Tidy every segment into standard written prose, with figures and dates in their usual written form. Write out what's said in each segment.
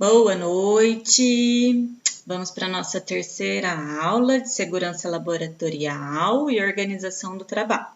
Boa noite! Vamos para a nossa terceira aula de segurança laboratorial e organização do trabalho.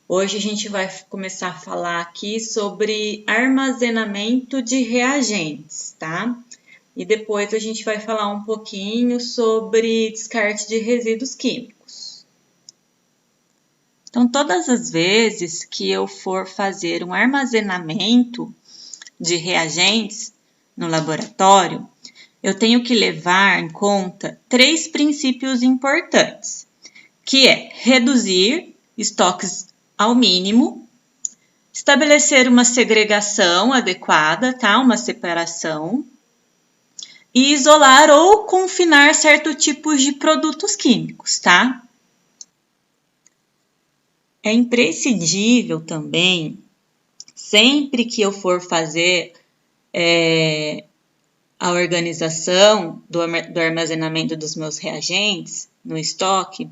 Hoje a gente vai começar a falar aqui sobre armazenamento de reagentes, tá? E depois a gente vai falar um pouquinho sobre descarte de resíduos químicos. Então, todas as vezes que eu for fazer um armazenamento de reagentes no laboratório, eu tenho que levar em conta 3 princípios importantes, que é reduzir estoques ao mínimo, estabelecer uma segregação adequada, tá? Uma separação, e isolar ou confinar certos tipos de produtos químicos, tá? É imprescindível também, sempre que eu for fazer a organização do armazenamento dos meus reagentes no estoque,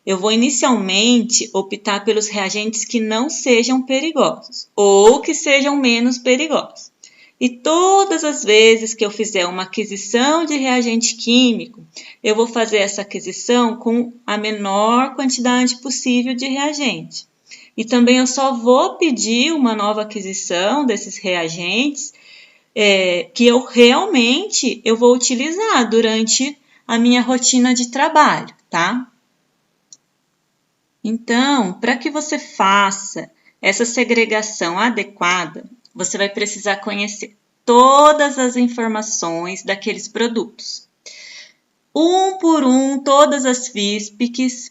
eu vou inicialmente optar pelos reagentes que não sejam perigosos ou que sejam menos perigosos. E todas as vezes que eu fizer uma aquisição de reagente químico, eu vou fazer essa aquisição com a menor quantidade possível de reagente. E também eu só vou pedir uma nova aquisição desses reagentes que eu realmente vou utilizar durante a minha rotina de trabalho, tá? Então, para que você faça essa segregação adequada, você vai precisar conhecer todas as informações daqueles produtos. Um por um, todas as FISPICs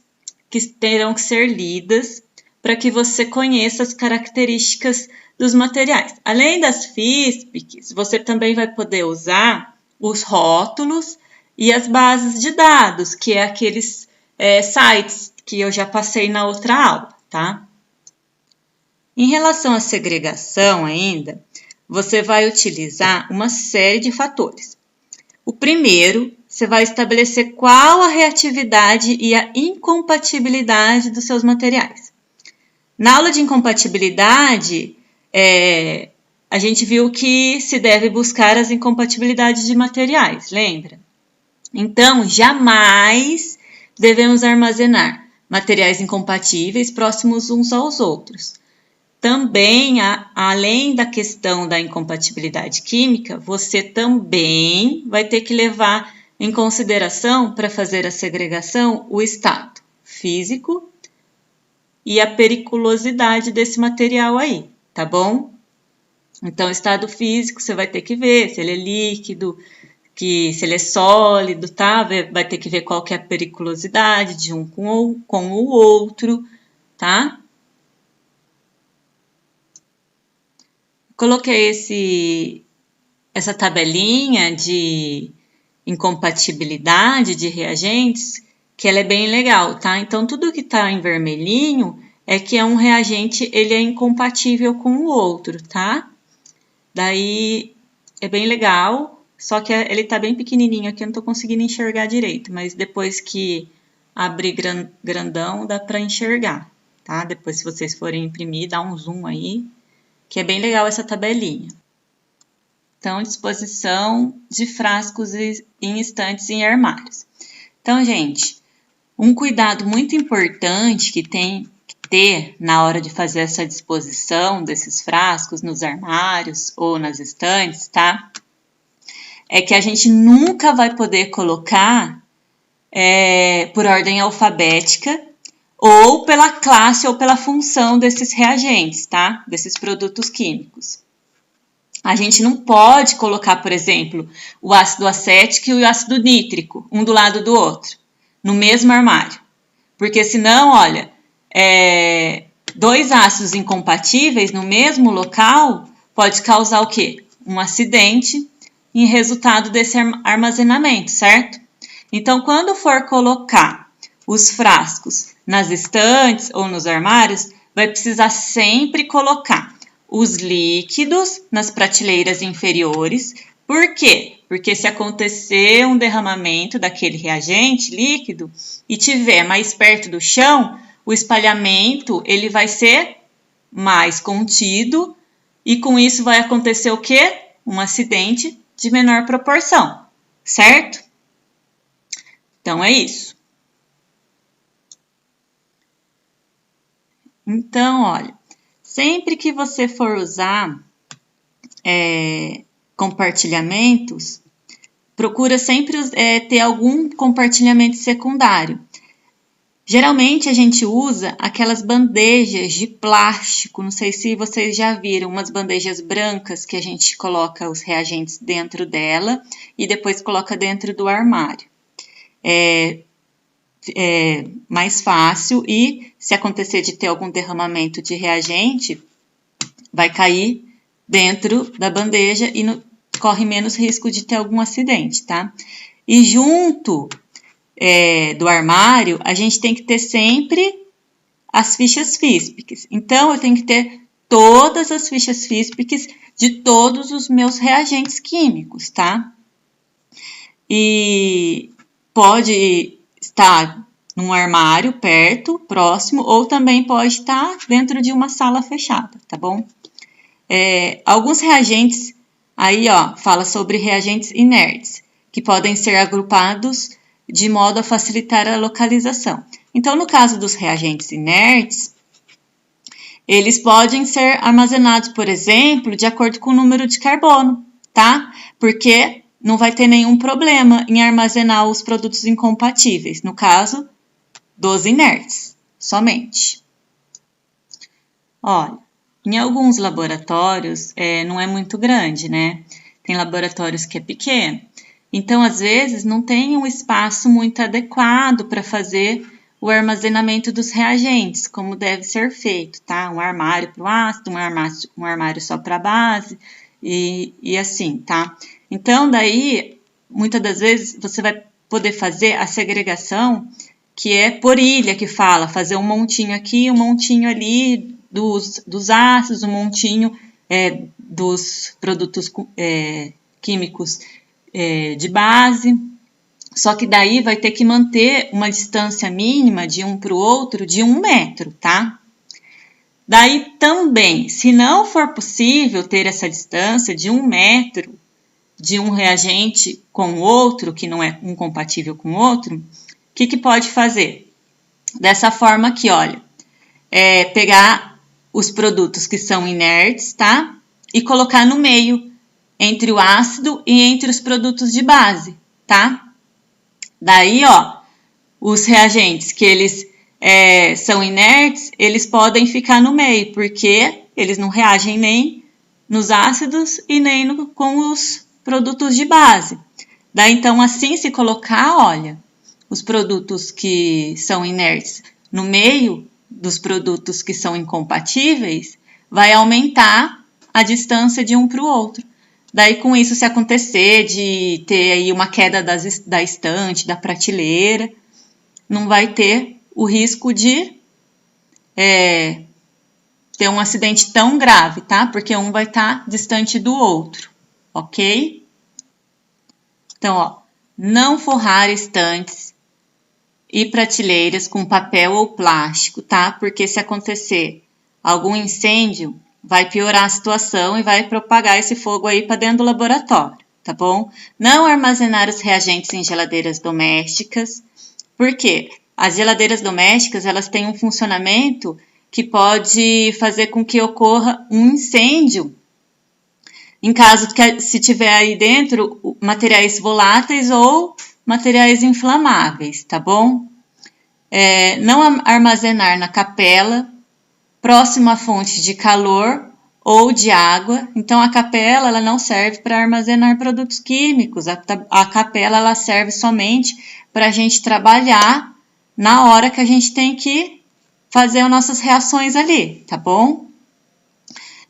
que terão que ser lidas para que você conheça as características dos materiais. Além das FISPICs, você também vai poder usar os rótulos e as bases de dados, que é aqueles sites que eu já passei na outra aula, tá? Em relação à segregação ainda, você vai utilizar uma série de fatores. O primeiro, você vai estabelecer qual a reatividade e a incompatibilidade dos seus materiais. Na aula de incompatibilidade, a gente viu que se deve buscar as incompatibilidades de materiais, lembra? Então, jamais devemos armazenar materiais incompatíveis próximos uns aos outros. Também, além da questão da incompatibilidade química, você também vai ter que levar em consideração, para fazer a segregação, o estado físico e a periculosidade desse material aí, tá bom? Então, estado físico, você vai ter que ver se ele é líquido, se ele é sólido, tá? Vai ter que ver qual que é a periculosidade de um com o outro, tá? Coloquei essa tabelinha de incompatibilidade de reagentes, que ela é bem legal, tá? Então, tudo que tá em vermelhinho é que um reagente, ele é incompatível com o outro, tá? Daí, é bem legal, só que ele tá bem pequenininho aqui, eu não tô conseguindo enxergar direito, mas depois que abrir grandão, dá para enxergar, tá? Depois, se vocês forem imprimir, dá um zoom aí, que é bem legal essa tabelinha. Então, disposição de frascos em estantes em armários. Então, gente, um cuidado muito importante que tem que ter na hora de fazer essa disposição desses frascos nos armários ou nas estantes, tá? É que a gente nunca vai poder colocar por ordem alfabética ou pela classe ou pela função desses reagentes, tá? Desses produtos químicos. A gente não pode colocar, por exemplo, o ácido acético e o ácido nítrico, um do lado do outro, no mesmo armário. Porque senão, olha, 2 ácidos incompatíveis no mesmo local pode causar o quê? Um acidente em resultado desse armazenamento, certo? Então, quando for colocar os frascos nas estantes ou nos armários, vai precisar sempre colocar os líquidos nas prateleiras inferiores. Por quê? Porque se acontecer um derramamento daquele reagente líquido e tiver mais perto do chão, o espalhamento ele vai ser mais contido e com isso vai acontecer o quê? Um acidente de menor proporção, certo? Então, é isso. Então, olha, sempre que você for usar compartilhamentos, procura sempre ter algum compartilhamento secundário. Geralmente a gente usa aquelas bandejas de plástico, não sei se vocês já viram, umas bandejas brancas que a gente coloca os reagentes dentro dela e depois coloca dentro do armário. É mais fácil e se acontecer de ter algum derramamento de reagente, vai cair dentro da bandeja e corre menos risco de ter algum acidente, tá? E junto do armário, a gente tem que ter sempre as fichas físicas. Então, eu tenho que ter todas as fichas físicas de todos os meus reagentes químicos, tá? E pode estar num armário perto, próximo, ou também pode estar dentro de uma sala fechada, tá bom? Alguns reagentes, aí ó, fala sobre reagentes inertes, que podem ser agrupados de modo a facilitar a localização. Então, no caso dos reagentes inertes, eles podem ser armazenados, por exemplo, de acordo com o número de carbono, tá? Porque não vai ter nenhum problema em armazenar os produtos incompatíveis, no caso dos inertes, somente. Olha, em alguns laboratórios não é muito grande, né? Tem laboratórios que é pequeno. Então, às vezes, não tem um espaço muito adequado para fazer o armazenamento dos reagentes, como deve ser feito, tá? Um armário para o ácido, um armário só para a base e assim, tá? Então, daí, muitas das vezes, você vai poder fazer a segregação, que é por ilha, que fala, fazer um montinho aqui, um montinho ali dos ácidos, um montinho dos produtos químicos de base, só que daí vai ter que manter uma distância mínima de um para o outro de 1 metro, tá? Daí também, se não for possível ter essa distância de 1 metro de um reagente com o outro, que não é incompatível com o outro, o que pode fazer? Dessa forma aqui, olha, pegar os produtos que são inertes, tá? E colocar no meio, entre o ácido e entre os produtos de base, tá? Daí, ó, os reagentes que eles são inertes, eles podem ficar no meio, porque eles não reagem nem nos ácidos e nem com os produtos de base. Daí, então, assim, se colocar, olha, os produtos que são inertes no meio dos produtos que são incompatíveis, vai aumentar a distância de um para o outro. Daí, com isso, se acontecer de ter aí uma queda da estante, da prateleira, não vai ter o risco de ter um acidente tão grave, tá? Porque um vai estar distante do outro, ok? Então, ó, não forrar estantes e prateleiras com papel ou plástico, tá? Porque se acontecer algum incêndio, vai piorar a situação e vai propagar esse fogo aí para dentro do laboratório, tá bom? Não armazenar os reagentes em geladeiras domésticas, porque as geladeiras domésticas, elas têm um funcionamento que pode fazer com que ocorra um incêndio, em caso que se tiver aí dentro materiais voláteis ou materiais inflamáveis, tá bom? Não armazenar na capela, próximo à fonte de calor ou de água. Então, a capela ela não serve para armazenar produtos químicos. A capela ela serve somente para a gente trabalhar na hora que a gente tem que fazer as nossas reações ali, tá bom?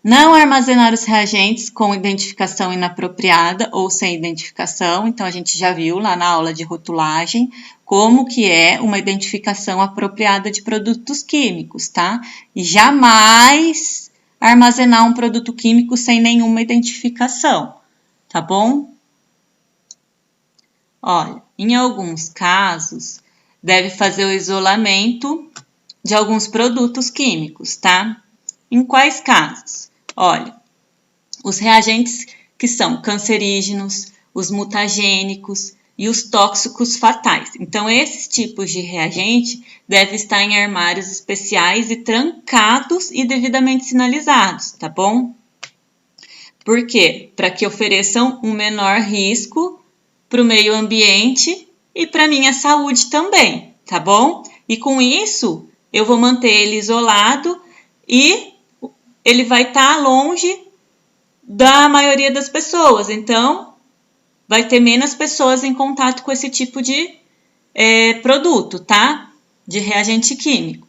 Não armazenar os reagentes com identificação inapropriada ou sem identificação. Então, a gente já viu lá na aula de rotulagem como que é uma identificação apropriada de produtos químicos, tá? E jamais armazenar um produto químico sem nenhuma identificação, tá bom? Olha, em alguns casos, deve fazer o isolamento de alguns produtos químicos, tá? Em quais casos? Olha, os reagentes que são cancerígenos, os mutagênicos e os tóxicos fatais. Então, esses tipos de reagente devem estar em armários especiais e trancados e devidamente sinalizados, tá bom? Por quê? Para que ofereçam um menor risco para o meio ambiente e para a minha saúde também, tá bom? E com isso, eu vou manter ele isolado e ele vai estar longe da maioria das pessoas. Então, vai ter menos pessoas em contato com esse tipo de produto, tá? De reagente químico.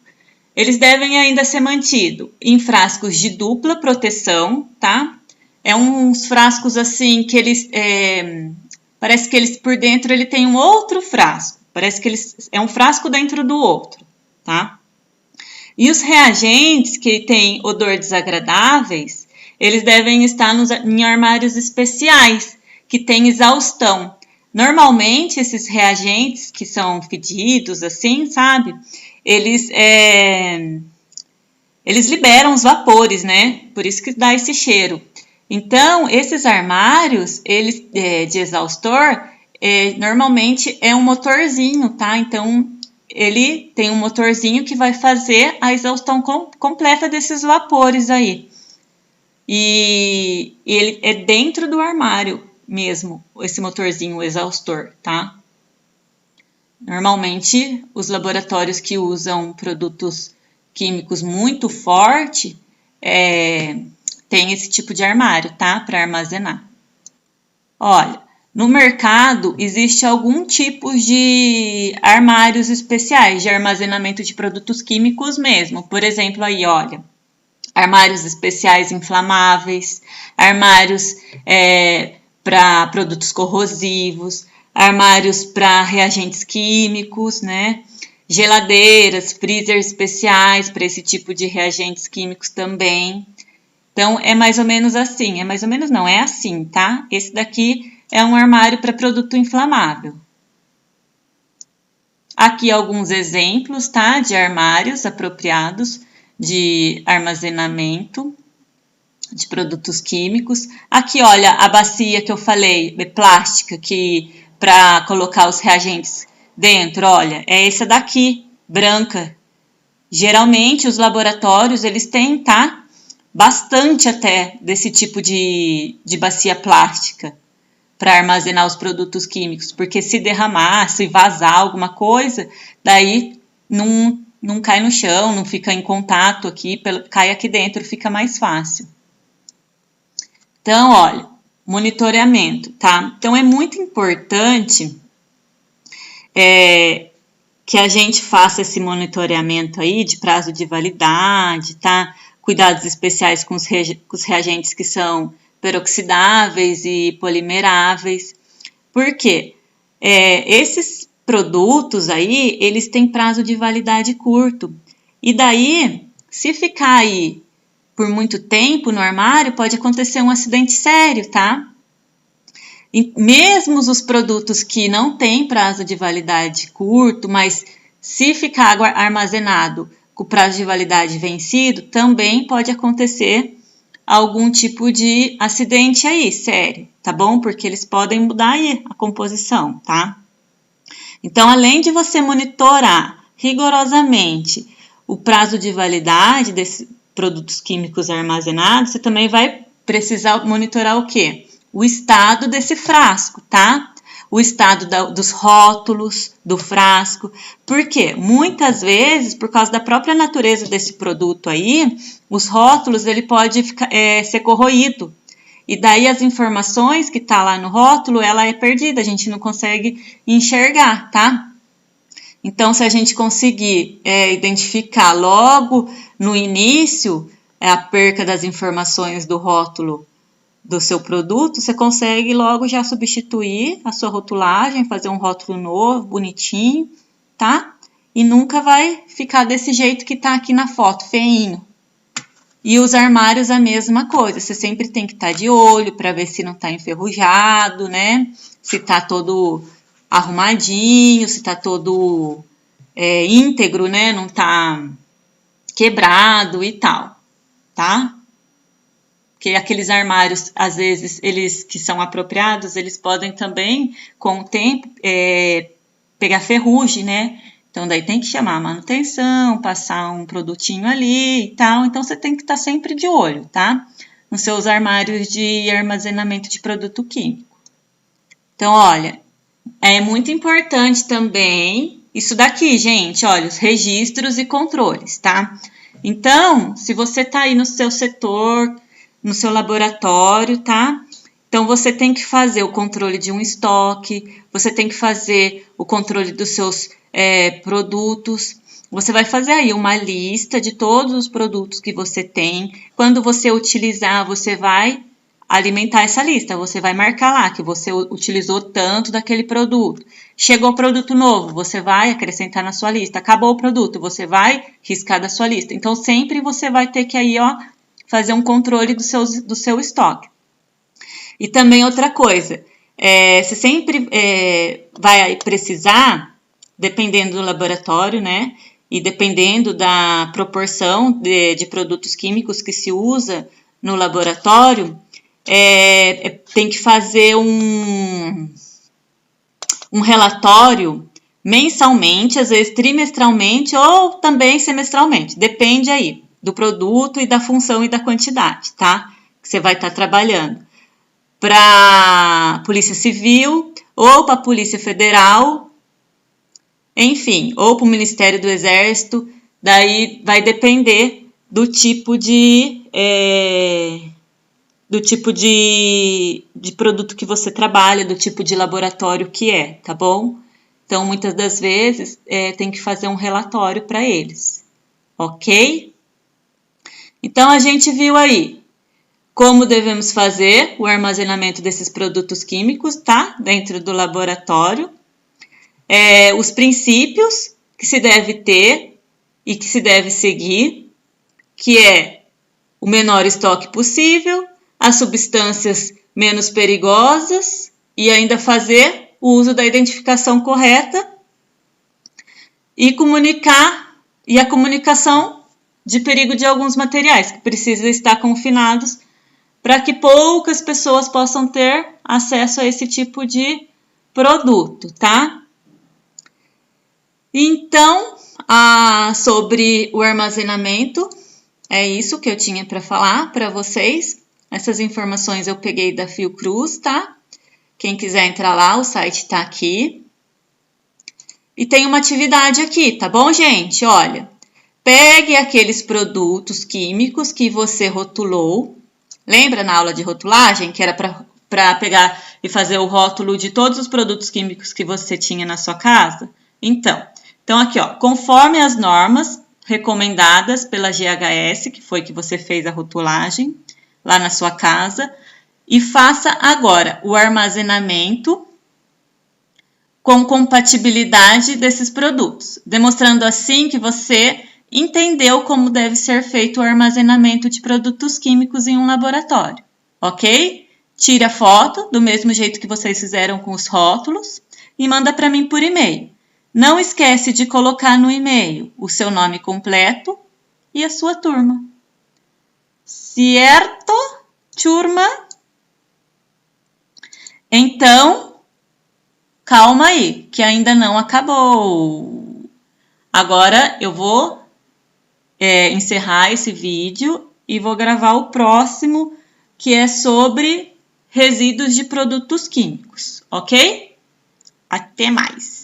Eles devem ainda ser mantidos em frascos de dupla proteção, tá? É uns frascos assim que eles... parece que eles por dentro ele tem um outro frasco. Parece que é um frasco dentro do outro, tá? E os reagentes que têm odor desagradáveis, eles devem estar em armários especiais, que tem exaustão. Normalmente, esses reagentes que são fedidos, assim, sabe? Eles liberam os vapores, né? Por isso que dá esse cheiro. Então, esses armários, eles de exaustor, normalmente é um motorzinho, tá? Então, ele tem um motorzinho que vai fazer a exaustão completa desses vapores aí. E ele é dentro do armário mesmo, esse motorzinho, o exaustor, tá? Normalmente, os laboratórios que usam produtos químicos muito forte tem esse tipo de armário, tá? Para armazenar. Olha, no mercado existe algum tipo de armários especiais de armazenamento de produtos químicos mesmo. Por exemplo, aí, olha, armários especiais inflamáveis, armários para produtos corrosivos, armários para reagentes químicos, né? Geladeiras, freezers especiais para esse tipo de reagentes químicos também. Então, é mais ou menos assim. É mais ou menos não, é assim, tá? Esse daqui é um armário para produto inflamável. Aqui alguns exemplos, tá? De armários apropriados de armazenamento de produtos químicos. Aqui, olha, a bacia que eu falei, plástica, que para colocar os reagentes dentro, olha, é essa daqui, branca. Geralmente, os laboratórios, eles têm, tá? Bastante até desse tipo de bacia plástica para armazenar os produtos químicos, porque se derramar, se vazar alguma coisa, daí não cai no chão, não fica em contato aqui, cai aqui dentro, fica mais fácil. Então, olha, monitoramento, tá? Então, é muito importante que a gente faça esse monitoramento aí de prazo de validade, tá? Cuidados especiais com os reagentes que são peroxidáveis e polimeráveis. Por quê? Esses produtos aí, eles têm prazo de validade curto. E daí, se ficar aí por muito tempo no armário, pode acontecer um acidente sério, tá? E mesmo os produtos que não têm prazo de validade curto, mas se ficar armazenado com o prazo de validade vencido, também pode acontecer algum tipo de acidente aí, sério, tá bom? Porque eles podem mudar aí a composição, tá? Então, além de você monitorar rigorosamente o prazo de validade desses produtos químicos armazenados, você também vai precisar monitorar o quê? O estado desse frasco, tá? O estado dos rótulos do frasco. Por quê? Muitas vezes, por causa da própria natureza desse produto aí, os rótulos ele pode ser corroído. E daí as informações que tá lá no rótulo, ela é perdida, a gente não consegue enxergar, tá? Então, se a gente conseguir identificar logo no início a perca das informações do rótulo do seu produto, você consegue logo já substituir a sua rotulagem, fazer um rótulo novo, bonitinho, tá? E nunca vai ficar desse jeito que tá aqui na foto, feinho. E os armários a mesma coisa, você sempre tem que estar de olho para ver se não tá enferrujado, né? Se tá todo arrumadinho, se tá todo íntegro, né? Não tá quebrado e tal, tá? Porque aqueles armários, às vezes, eles que são apropriados, eles podem também, com o tempo, pegar ferrugem, né? Então, daí tem que chamar a manutenção, passar um produtinho ali e tal. Então, você tem que estar sempre de olho, tá? Nos seus armários de armazenamento de produto químico. Então, olha, é muito importante também isso daqui, gente, olha, os registros e controles, tá? Então, se você tá aí no seu setor, no seu laboratório, tá? Então, você tem que fazer o controle de um estoque, você tem que fazer o controle dos seus produtos. Você vai fazer aí uma lista de todos os produtos que você tem. Quando você utilizar, você vai alimentar essa lista. Você vai marcar lá que você utilizou tanto daquele produto. Chegou produto novo, você vai acrescentar na sua lista. Acabou o produto, você vai riscar da sua lista. Então, sempre você vai ter que aí, ó, fazer um controle do seu estoque. E também outra coisa, você sempre vai precisar, dependendo do laboratório, né? E dependendo da proporção de produtos químicos que se usa no laboratório, tem que fazer um relatório mensalmente, às vezes trimestralmente ou também semestralmente. Depende aí do produto e da função e da quantidade, tá? Que você vai estar trabalhando. Para a Polícia Civil ou para a Polícia Federal, enfim, ou para o Ministério do Exército, daí vai depender do tipo de produto que você trabalha, do tipo de laboratório que é, tá bom? Então, muitas das vezes, tem que fazer um relatório para eles, ok? Então, a gente viu aí como devemos fazer o armazenamento desses produtos químicos, tá? Dentro do laboratório. Os princípios que se deve ter e que se deve seguir, que é o menor estoque possível, as substâncias menos perigosas e ainda fazer o uso da identificação correta e a comunicação de perigo de alguns materiais que precisam estar confinados para que poucas pessoas possam ter acesso a esse tipo de produto, tá? Então, sobre o armazenamento, é isso que eu tinha para falar para vocês. Essas informações eu peguei da Fiocruz, tá? Quem quiser entrar lá, o site tá aqui. E tem uma atividade aqui, tá bom, gente? Olha, pegue aqueles produtos químicos que você rotulou. Lembra na aula de rotulagem que era para pegar e fazer o rótulo de todos os produtos químicos que você tinha na sua casa? Então aqui, ó, conforme as normas recomendadas pela GHS, que foi que você fez a rotulagem lá na sua casa, e faça agora o armazenamento com compatibilidade desses produtos, demonstrando assim que você entendeu como deve ser feito o armazenamento de produtos químicos em um laboratório, ok? Tire a foto do mesmo jeito que vocês fizeram com os rótulos e manda para mim por e-mail. Não esquece de colocar no e-mail o seu nome completo e a sua turma. Certo, turma? Então, calma aí, que ainda não acabou. Agora eu vou encerrar esse vídeo e vou gravar o próximo, que é sobre resíduos de produtos químicos, ok? Até mais!